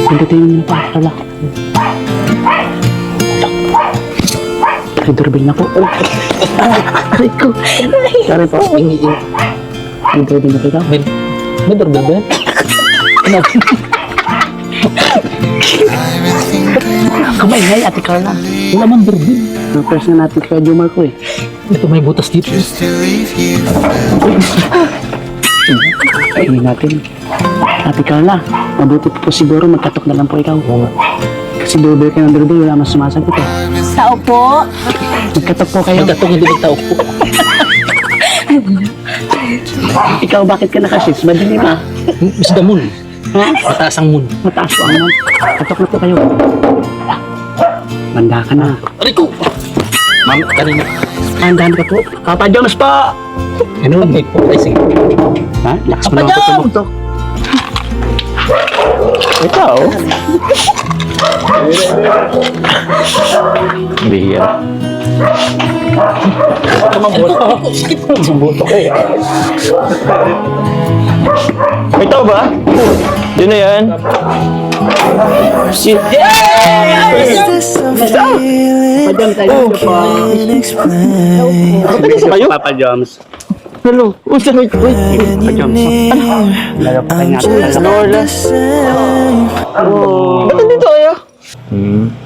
Pindutin mo na pa, Carla. Ay, doorbell na po. Aray ko. Sorry po. May doorbell na kayo. May doorbell ba yan? Ano? Kamay, Ate Carla. Wala man doorbell. Press na natin kay Jomar ko eh. Ito may butas dito. Ay, natin. Ate Carla, mabuti po siguro magkatok na lang po ikaw. Kasi doorbell kayo ng doorbell, wala mas sumasagot eh. Tao po. Magkatok po kayo. Magkatong hindi magtao po. Ikaw, bakit ka nakashits? Madilim ah. Miss the moon. Ha? Mataas ang moon. Mataas po ang mount. Katok na po kayo. Manda ka na. Aray ko! Ma'am, kanina. Mandahan ka po. Papa Jones po! Ano? May po. Ay, sige. Ha? Lakas mo Papa naman po Jones! tumutok. Ikaw? Bihira. Sakit po. Subutok eh. Ito ba? Yun na yan. Papa Jones, tayo po. Kayo? Papa Jones. Hello. Uy, Papa Jones. Lalo pa kayo natin. ano wala? Ba't nandito kayo?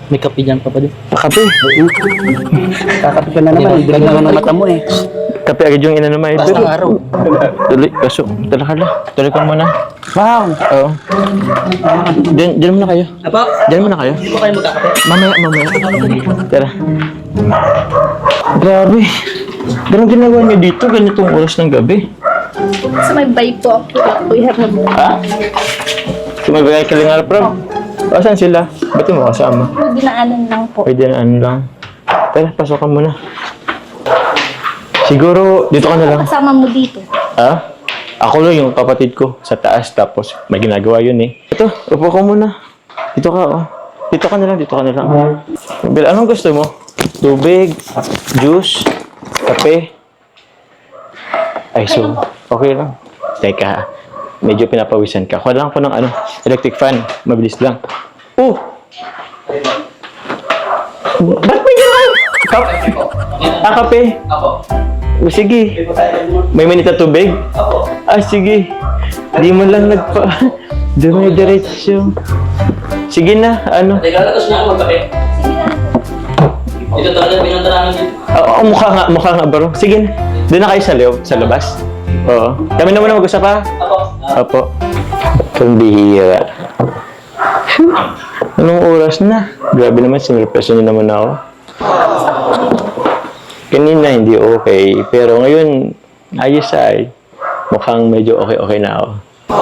May kape dyan, Papa Jones. Kape. Kakapi ka na naman. Hindi na naman mata mo eh. Kape agad yung ina naman. Basta araw. Tuloy, kaso. Tala ka lang. Tuloy ka muna. Wow! Oo. Diyan muna kayo. Apa? Diyan muna kayo. Hindi po kayo magkakape. Mamaya. Tara. Grabe. Ganun ginagawa niyo dito, ganitong oras ng gabi. Sa may bike po ako. We have na Ha? Sumabagay ka lang Prab. Asan sila? Ba't mo kasama? dinaanan lang po. Pwede na ano lang. Tara, pasok ka muna. Siguro, dito ka na lang. Kasama mo dito. Ha? Ako lang yung kapatid ko sa taas, tapos may ginagawa yun eh. Ito, upo ka muna. Dito ka, oh. Dito ka na lang. Bill, anong gusto mo? Tubig, juice, kape? Ay, so, okay lang. Teka, medyo pinapawisan ka. Kuha lang ako ng electric fan. Mabilis lang. Oh! Ba't may gano'n? Kape? Ako. O, sige. May manita tubig? Ako. Sige. Di mo lang Dumi-diretso. Sige na, Teka, lakas niya ako magkape. Ito talaga pinunta namin dito. mukha nga bro. Sige na. Doon na kayo sa loob, sa labas. Oo. Kami na muna mag-usap ha? Ako. Opo. Pambihira. Anong oras na? Grabe naman, sinurpreso niyo naman ako. Kanina hindi okay, pero ngayon, ayos ay. Mukhang medyo okay na ako.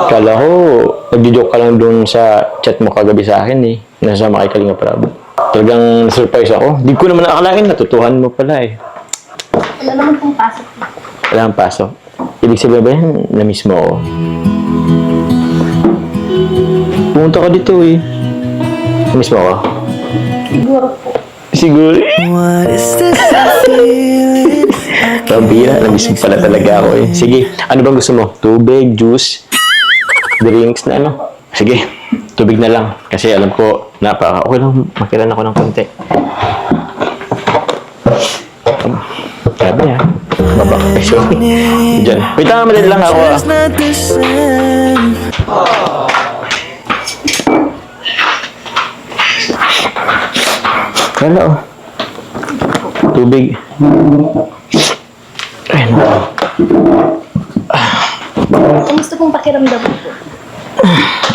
Kala ko, nagjo-joke ka lang doon sa chat mo kagabi sa akin eh. Nasama kay Kalinga Prab. Talagang surprise ako. Di ko naman nakakalain, natutuhan mo pala eh. Wala naman pong pasok. Wala kang pasok. Ibig sabihin ba yan, na-miss mo ako? Pumunta ka dito eh. Na-miss mo ako? Siguro po. Siguro eh. Pambira, na-miss mo pala talaga ako eh. Sige, ano bang gusto mo? Tubig, juice, drinks na ano? Sige, tubig na lang. Kasi alam ko, okay lang, makilan ako ng konti. Grabe ah. Babakasyon. Diyan. Wait lang, madali lang ako ah. Kala oh. Tubig. Ayun na. Kumusta pong pakiramdam mo po?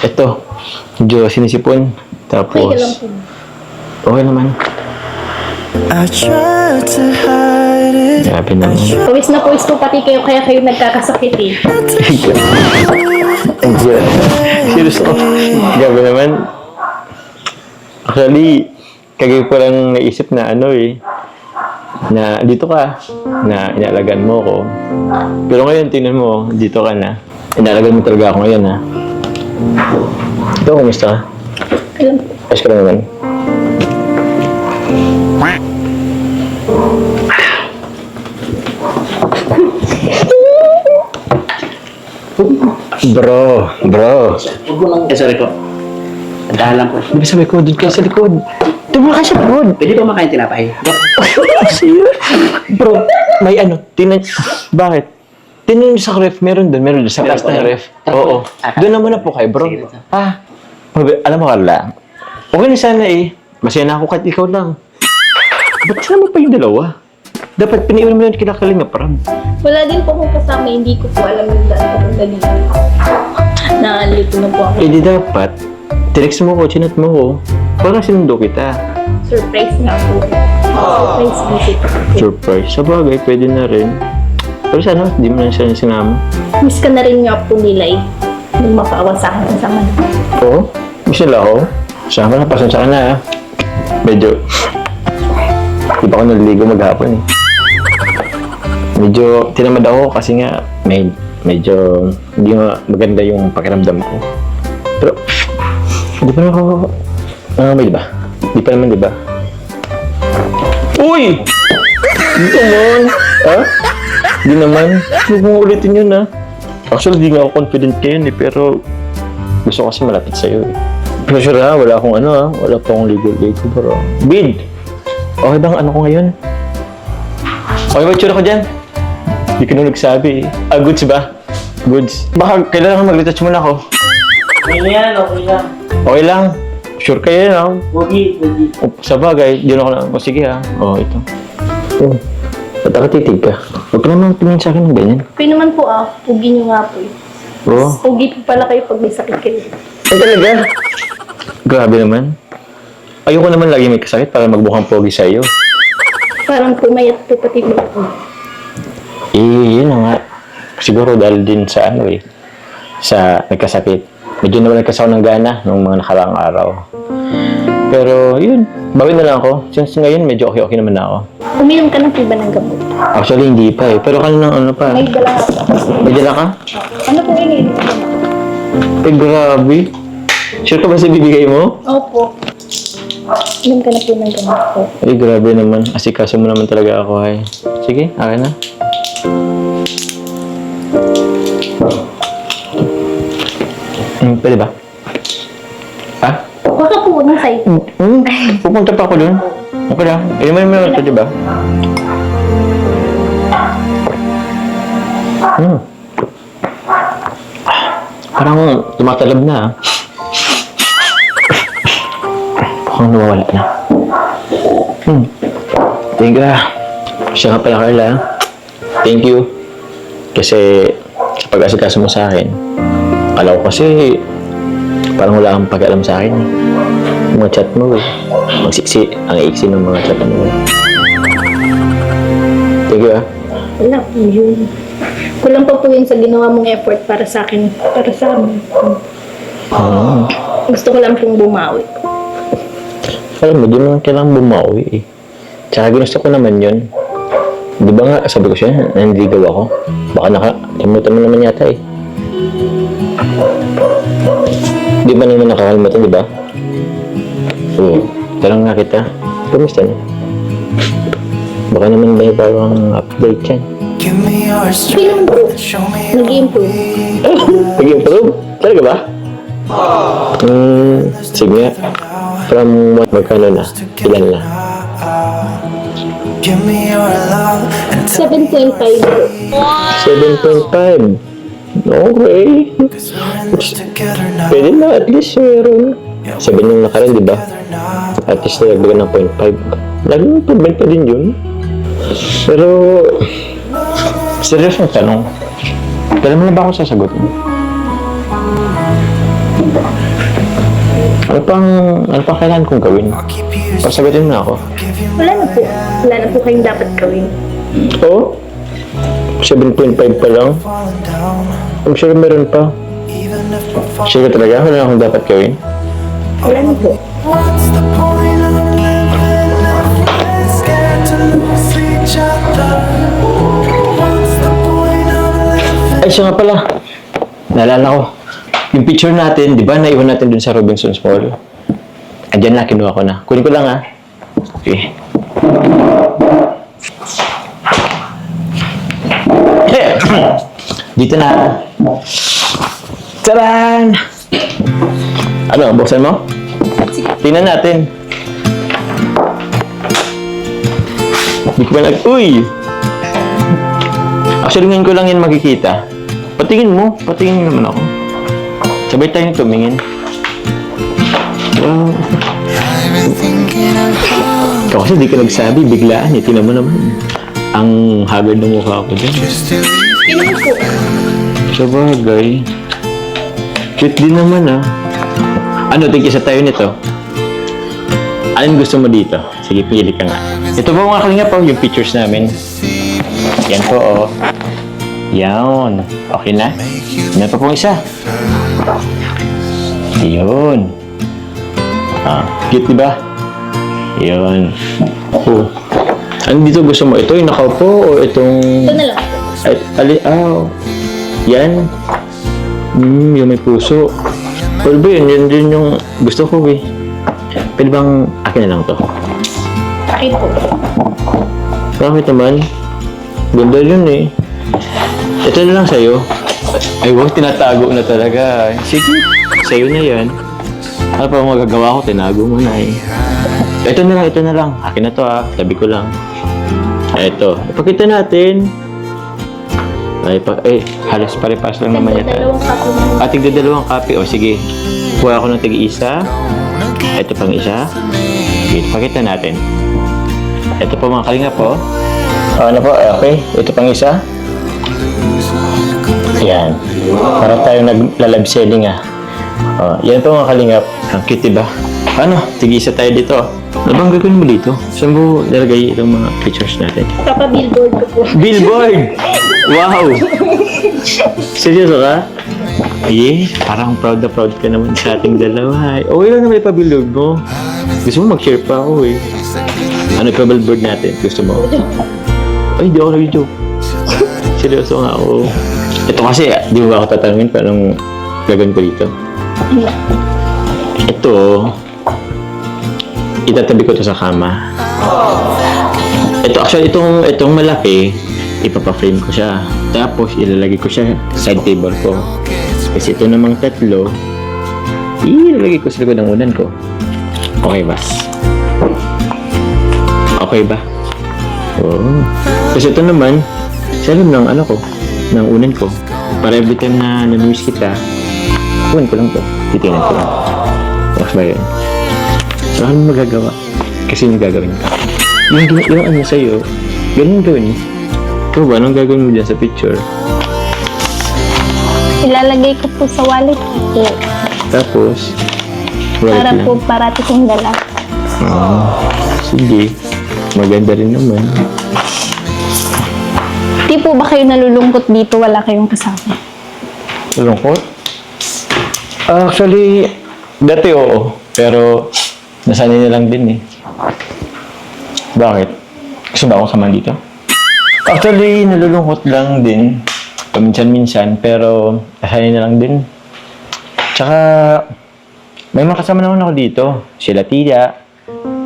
Ito. Medyo sinisipon. Tapos, Okay ka lang po. okay naman. Grabe naman. Pawis na pawis po pati kayo kaya kayo nagkakasakit eh. Andiyan. Seryoso. Grabe naman. Actually, kagabi ko lang naisip na na dito ka, na inaalagaan mo ko. Pero ngayon, tingnan mo, dito ka na. Inaalagaan mo talaga ako ngayon, ha? Ito, kumusta ka? Alam po. Ayos ka lang naman. Bro. Huwag mo nang... Sorry po. Tandaan lang po. Di ba sabi ko, doon kayo sa likod. Doon ka sa likod. Pwede po makain tinapay. Bro, may ano, tingnan, bakit? Tingnan nyo sa ref, meron doon sa taas ng ref. Oo. Doon naman na po kayo, bro. Sige, Alam mo, Carla, okay na sana eh. Masaya na ako kahit ikaw lang. Ba't kasama pa yung dalawa? Dapat piniwan mo yun kinakaling na parang. Wala din po akong kasama, hindi ko po alam yung daan papunta dito. Nakalito na po ako. Eh di dapat, tinext mo ko, chinat mo ko. Para sinundo kita. Surprise nga po. Surprise visit. Surprise. Sa bagay, pwede na rin. Pero sana, di mo na siya sinama. Miss ka na rin nga po nila eh. Nung mapaawa sa akin kasama na. Oo, gusto nila ako. Sama na, pasensya ka na ha. Medyo, di pa ako naliligo maghapon eh. Medyo tinamad ako kasi nga medyo hindi nga maganda yung pakiramdam ko. Pero, di pa naman ako, may di ba? Di pa naman di ba? Uy! Di naman! Ha? Di naman. Huwag mong ulitin yun ha. Actually, di nga ako confident ngayon eh, pero gusto ko kasi malapit sa'yo eh. Pero sure ha, wala akong wala pa akong legal pero... Bid! Okay bang ano ko ngayon? Okay ba tsura ko dyan? Hindi ka nung nagsabi eh. Goods ba? Goods. Baka kailangan mag-retouch muna ako. Okay na yan, okay lang. Okay lang. Sure kayo na. Huwagi. Sa bagay, yun ako lang. O sige ha. Ito. Oh. Ba't nakatitig ka? Huwag ka naman tingin sa akin ng ganyan. Pero naman po pugi nyo nga po eh. Oo. Pugi po pala kayo pag may sakit kayo. Ay talaga? Grabe naman. Ayoko naman lagi may kasakit para magbukhang pogi sa iyo. Parang pumayat po pati mo po. Yun na nga. Siguro dahil din sa sa nagkasakit. Medyo nawalan kasi ako ng gana nung mga nakaraang araw. Pero yun, bawi na lang ako. Since ngayon medyo okay naman na ako. Uminom ka na po ba ng gamot? Actually hindi pa eh. Pero kanina pa. May dala ka pa. May dala ka? Ano po iniinom ko? Eh grabe. Sure ka ba sa bibigay mo? Opo. Inom ka na po ng gamot po. Ay grabe naman. Asikaso mo naman talaga ako ay. Sige, akin na. Pwede ba? Ha? Huwag ka po ng side. Pupunta pa ako dun. Okay lang. Inuman mo naman ito, di ba? Parang tumatalab na. Mukhang nawawala na. Thank you. Siya nga pala, Carla. Thank you. Kasi sa pag-asikaso mo sa akin, akala ko kasi parang wala kang pag-alam sa akin. Mga chat mo eh. Ang iksi ng mga chat mo. Thank you Wala po yun. Kulang pa po yun sa ginawa mong effort para sa akin. Para sa amin. Gusto ko lang pong bumawi. Alam mo, di naman kailangan bumawi eh. Tsaka ginusto ko naman yun. Di ba nga, sabi ko siya, nandigaw ako. Baka nakalimutan mo naman yata eh. Di ba naman nakakalimutan, di ba? Oo. Talang nga kita. Kamusta na? Baka naman may parang update yan. Give me your Hindi naman po. show me Nag-improve. Nag-improve? Talaga ba? Sige nga. From magkano na? Ilan na? Give me your love and 7.5 po. 7.5. Okay. cause we're in this together now. Pwede na, at least meron. 7 yung nakaraan, di ba? At least nalagdagan ng 0.5. Laging improvement pa din yun. Pero, serious yung tanong. Kailan mo na ba ako sasagutin? Ano pang kailangan kong gawin? I'll keep you Pasagutin mo na ako. give you Wala na po. Wala na po kayong dapat gawin. Oo? 7.5 pa lang? falling down. I'm sure meron pa. Even if we're falling, Sure ka talaga? Wala na akong dapat gawin? Wala na po. what's the point of living if we're scared to lose each other? What's the point of living? Ay, siya nga pala. Naalala ko. Yung picture natin, di ba, naiwan natin dun sa Robinson's Mall. Andyan na, kinuha ko na. Kunin ko lang, ha? Okay. Dito na. Taran! Ano, buksan mo? Tingnan natin. Hindi ko ba Uy! Actually, ngayon ko lang yan makikita. Patingin mo. Patingin naman ako. Sabay tayong tumingin. Wow. Ikaw kasi di ka nagsabi, biglaan eh. Tingnan mo naman. Ang haggard ng mukha ko dyan. Pinuha po. Sabagay. Cute din naman ah. Ano, tigisa tayo nito. Anong gusto mo dito? Sige, pili ka nga. Ito po mga kalinga po, yung pictures namin. Yan po, oh. Yan. Okay na? Meron pa pong isa. Yun. Ah, cute diba? Yun. Oh. Ano dito gusto mo? Ito yung nakaupo o itong... Ito na lang po. Yan. Yung may puso. Well ba yun? Yun din yung gusto ko eh. Pwede bang akin na lang to? Akin po. Bakit naman? Ganda yun eh. Ito na lang sa'yo. Ay, wag, tinatago na talaga. Sige, sa'yo na yan. Ano pa magagawa ko? Tinago mo na eh. Ito na lang. Akin na to ah. Tabi ko lang. Ito. Ipakita natin. Halos pare-pas lang naman yata. Dalawang kapo. Tigda dalawang kape. O sige. Kuha ako ng tig-isa. Ito pang isa. Sige, pakita natin. Ito po mga kalinga po. Ano po? Okay. Ito pang isa. Yan. Para tayo nagla-live selling ah. Yan po mga kalingap. Ang cute diba? Ano? Tig-isa tayo dito. Ano bang gagawin mo dito? Saan mo nilagay itong mga pictures natin? Papa-billboard ko po. Billboard! Wow! Seryoso ka? Parang proud na proud ka naman sa ating dalawa. Okay lang naman ipa-billboard mo. Gusto mo mag-share pa ako eh. Ano ipa-billboard natin? Gusto mo? Ay, di ako nag-joke. Seryoso nga ako. Ito kasi, di ba ako tatanungin pa anong gagawin ko dito? Ito, itatabi ko to sa kama. Ito, actually, itong malaki, ipapa-frame ko siya. Tapos, ilalagay ko siya sa side table ko. Kasi ito namang tatlo, ilalagay ko sa likod ng unan ko. Okay ba? Okay ba? Oo. Kasi ito naman, sa alam ng ano ko, ng unan ko. Para every time na namiss kita, unan ko lang to. Titignan ko lang. Tapos ba yun? So, ano magagawa? Kasi yung gagawin ka. Yung ano sa'yo, ganun gawin mo. Ikaw ba, anong gagawin mo dyan sa picture? Ilalagay ko po sa wallet ko. Tapos, Para po parati kong dala. Sige. Maganda rin naman. Di po ba kayo nalulungkot dito? Wala kayong kasama. Lungkot? Actually, dati oo. Pero, nasanay na lang din eh. Bakit? Gusto ba akong samahan dito? Actually, nalulungkot lang din. Paminsan-minsan, pero nasanay na lang din. Tsaka, may mga kasama naman ako dito. Sila Tia.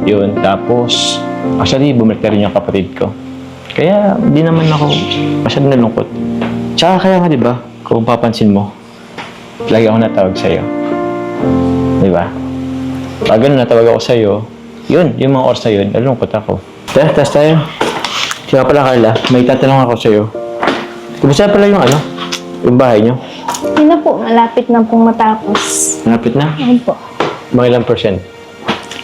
Yun, tapos, actually, bumalik na rin yung kapatid ko. Kaya, di naman ako masyadong nalungkot. Tsaka kaya nga, di ba, kung papansin mo, lagi ako natawag sa'yo. Di ba? Pag ganun natawag ako sa'yo, yun, yung mga oras na yun, nalungkot ako. Tara, taas tayo. Siya pala, Carla, may tatanong ako sa'yo. Kumusta pala yung ano? Yung bahay niyo? Yun na po, malapit na pong matapos. Malapit na? Ayun po. Mga ilang percent?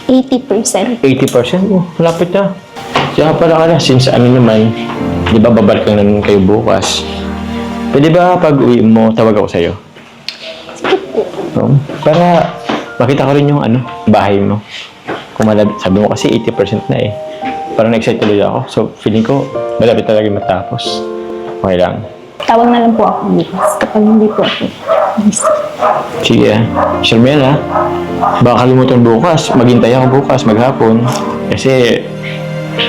80%. 80%? Oh, malapit na. Siya pala, Carla, since ano naman, di ba babalik lang naman kayo bukas? Pwede ba pag uwi mo, tawag ako sa'yo? Para makita ko rin yung ano, bahay mo. Kung malapit, sabi mo kasi 80% na eh. Parang na-excite tuloy ako. So, feeling ko, malapit talaga matapos. Okay lang. Tawag na lang po ako bukas kapag hindi po ako. Sige ah. Sure mo yan ah. Baka kalimutan bukas. Maghintay ako bukas, maghapon. Kasi,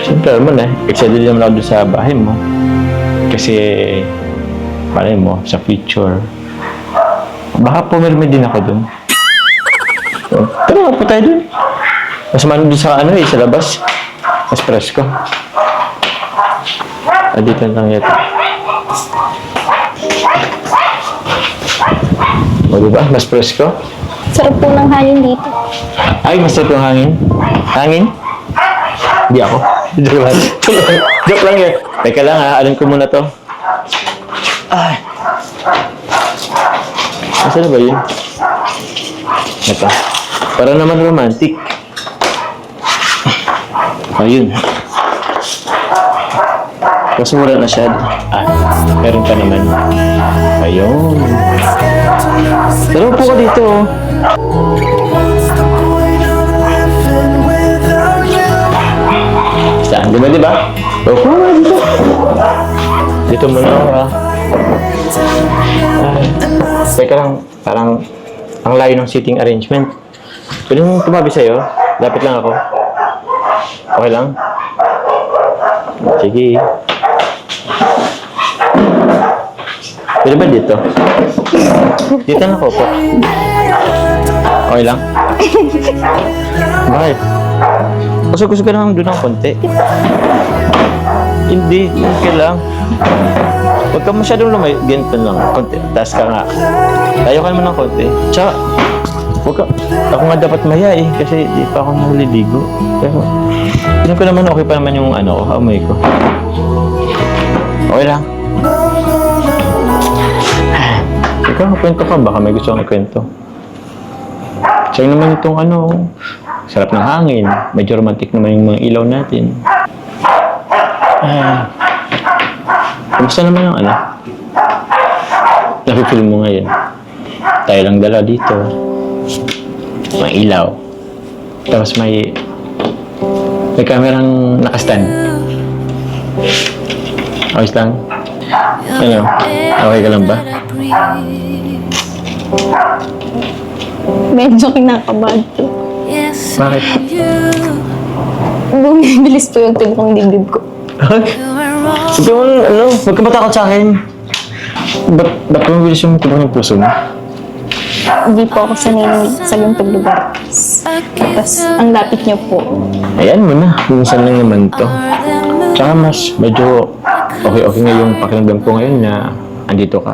siyempre naman eh. Excited naman ako doon sa bahay mo. Kasi, malay mo, sa future. Baka pumirmi din ako doon. So, tara, po tayo doon. Mas maano doon sa ano eh, sa labas. Mas presko. Dito lang yata. O, diba? Mas presko. Sarap po ng hangin dito. Ay, mas sarap yung hangin. Hangin? Hindi ako. Joke lang. Joke lang eh. Teka lang ha, alin ko muna to. Ay. Asa na ba yun? Ito. Para naman romantic. Ayun. Kasi mura na siya. Meron pa naman. Ayun. Dalawa po ka dito. Oh. What's the point of living without you? Saan? Diba? Oh, muna dito. Dito muna ako ha. Ay. Teka lang. Parang ang layo ng seating arrangement. Pwede mong tumabi sa'yo? Lapit lang ako. Okay lang? Sige. Pwede ba dito? Dito na ako po. Okay lang? Bakit? Kusog-kusog ka naman doon ng konti. Hindi, okay lang. Huwag ka masyadong lumay. Ganito lang, konti. Taas ka nga. Tayo ka naman ng konti. Tsaka, huwag ka. Ako nga dapat maya eh, kasi di pa ako naliligo. Pero, tingin ko naman okay pa naman yung ano ko, amoy ko. Okay lang. Ikaw, kwento ka. Baka may gusto kang ikwento. Sa'yo naman itong ano, sarap ng hangin. Medyo romantic naman yung mga ilaw natin. Ay. Kumusta naman ang ano? Napipil mo ngayon. Tayo lang dala dito. May ilaw. Tapos may kamerang nakastand. Ayos lang. Ano? Okay ka lang ba? Medyo kinakabahan po. Bakit? Bumibilis po yung tibok ng dibdib ko. Sabi mo, ano, huwag ka matakot sa akin. Ba't mabilis yung tibok ng puso mo? Hindi po ako sanay sa gantong lugar. Tapos, ang lapit niyo po. Ayan mo na, minsan lang naman to. Tsaka mas medyo okay nga yung pakiramdam ko ngayon na andito ka.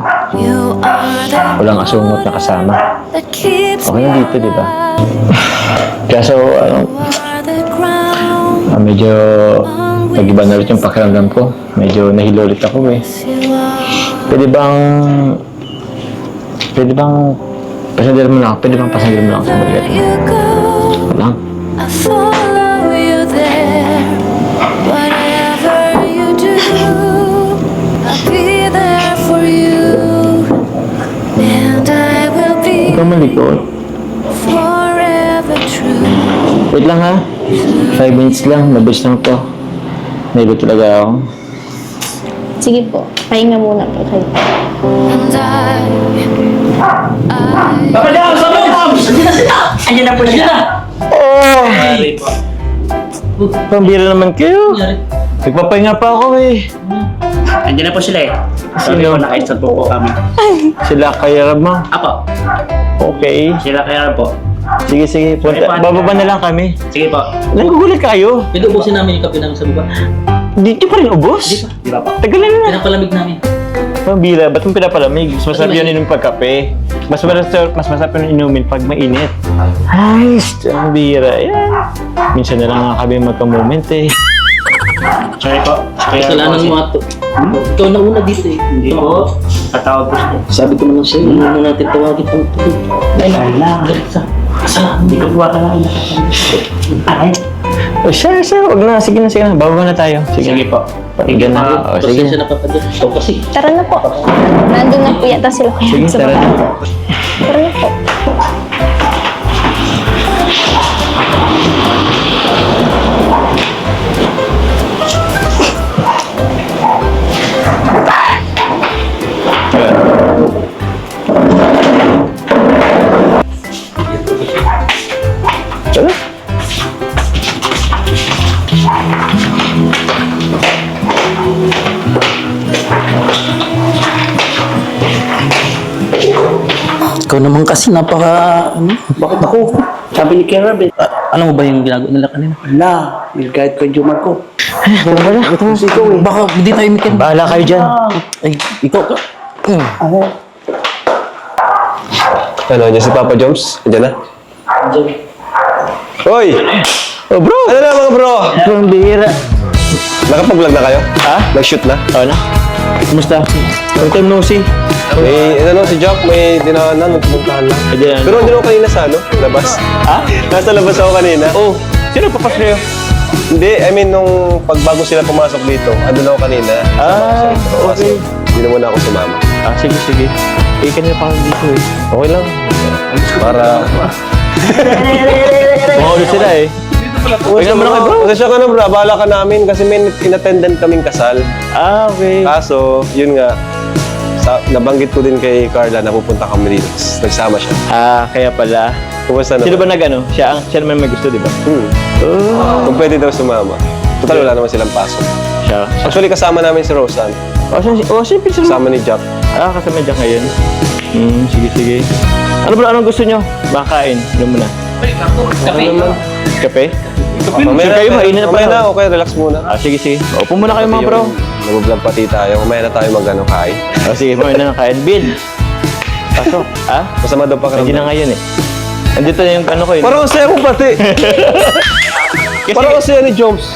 Walang asungot na kasama. Okay na dito, di ba? Kaso, medyo nag-iba na rin yung pakiramdam ko. Medyo nahilo ulit ako eh. Pwede bang pasandal mo na ako? Pwede bang pasandal mo na ako sa balikat mo? Walang. I follow you there. Whatever you do, I'll be there for you. And I will be Ikaw malikot. forever true. Wait lang ha. 5 minutes lang. Mabilis lang to. Nahilo talaga ako. Sige po, pahinga muna po kayo. And Papa Dams! Papa Dams! Andiyan na sila! Andiyan na po siya! Oh! Sorry po. Pambira naman kayo. Nagpapahinga pa ako eh. Andiyan na po sila eh. Sorry Sino? po, nakaisot po kami. Sila kaya mo. Apo, Okay. sila kaya po. Sige. Punta. Bababa na lang kami. Sige po. Nagugulat kayo. Pwede ubusin namin yung kape namin sa baba. Di pa rin ubos. Di ba po? Tagal na. Pinapalamig namin. Pambira, ba't mo pinapalamig? Mas masarap yun inom pagkape. Mas masarap yun inumin pag mainit. Ay, pambira. Yan. Minsan na lang nga kami magka-moment eh. Sorry po. Kasalanan mo ato. Ikaw na una dito eh. Hindi po. Tatawag ko siya. Sabi ko naman sa'yo, hindi mo natin tawagin pang tuloy. Ay, galit sa. Hindi ko buwa ka na. Ay. O siya. Huwag na. Sige na. Bababa na tayo. Sige po. Pakinggan na. O, sige. Pasensya na papadyan. Ikaw kasi. Tara na po. Nandun na po yata sila kaya Sige, sa tara baba. na. Tara na po. Tara. Ikaw naman kasi Bakit ako? Sabi ni Kera, alam mo ba yung ginagawa nila kanina? Wala. Nag-guide ko yung Jumar ko. Kasi ikaw eh. Baka hindi tayo mikin. Bahala kayo dyan. Ay, ikaw ka. Ano, andyan si Papa Joms? Andyan na? Hoy! Oh, bro! Ano na mga bro? Ang bihira. Nakapag-vlog na kayo? Ha? Nag-shoot na? Ano? Kumusta? Long time no see. May, ano, si Jock, may dinaanan, nagpupuntahan lang. Ayan. Pero andyan ako kanina sa ano, labas. Ha? Nasa labas ako kanina. Oh, sino papas kayo? Hindi, I mean, nung pagbago sila pumasok dito, andun ako kanina. Ah, Kaso, okay. Hindi na muna ako sumama. Ah, sige, sige. Eh, kanina pa kami dito eh. Okay lang. Para... Mahuli sila eh. Tingnan mo na kayo, bro. Pasensya ka na bro, bahala ka namin kasi may in-attendant kaming kasal. Ah, okay. Kaso, yun nga, nabanggit ko din kay Carla na pupunta kami dito. Nagsama siya. Ah, kaya pala. Kumusta Sino naman? ba nag-ano? Siya naman may gusto, di ba? Kung pwede daw sumama. Total, wala naman silang pasok. Siya. Actually, kasama namin si Roseanne. Siyempre sila. Kasama ni Jack. Ah, kasama dyan ngayon. Sige, sige. Ano bro, anong gusto nyo? Makain. Ano muna? Ano naman? Kape? Mamaya Sure kayo, mainit na mamaya pala. na, okay, relax muna. Ah, sige, sige. Upo muna kayo mga bro. Nag-vlog pati tayo. Mamaya na tayo mag-ano, kain. Ah, sige, mamaya na kain. Bill! Pasok. Ah? Masama daw pa Hindi na ngayon eh. Andito na yung ano ko yun. Parang ang saya ko pati. Parang ang saya ni Joms.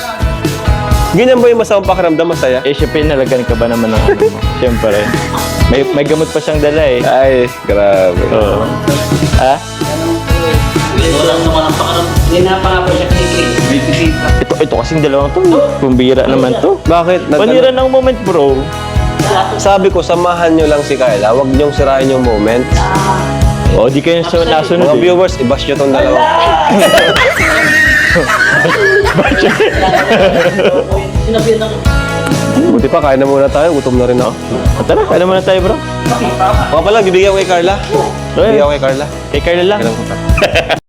Ganyan ba yung masamang pakiramdam? Masaya? Eh, syempre, nalagan ka ba naman ng ano mo? Syempre. May gamot pa siyang dala eh. Ay, grabe. Oo. Ah? Walang naman ang pakaram. Hindi na pa nga po siya kiniklik. Ito kasing dalawang to. Pumbira naman to. Bakit? Panira ng moment, bro. Sabi ko, samahan nyo lang si Kyla. Huwag nyong sirain yung moment. O, di kayo nasunod Mga eh. viewers, i-bash nyo tong dalawa. Sinabihan ako. Buti pa, kain na muna tayo. Gutom na rin ako. Tara, kaya muna tayo, bro. Mga pala, bibigyan ko kay Carla. Bibigyan ko kay Carla. Kay Carla lang. Kailan ko pa.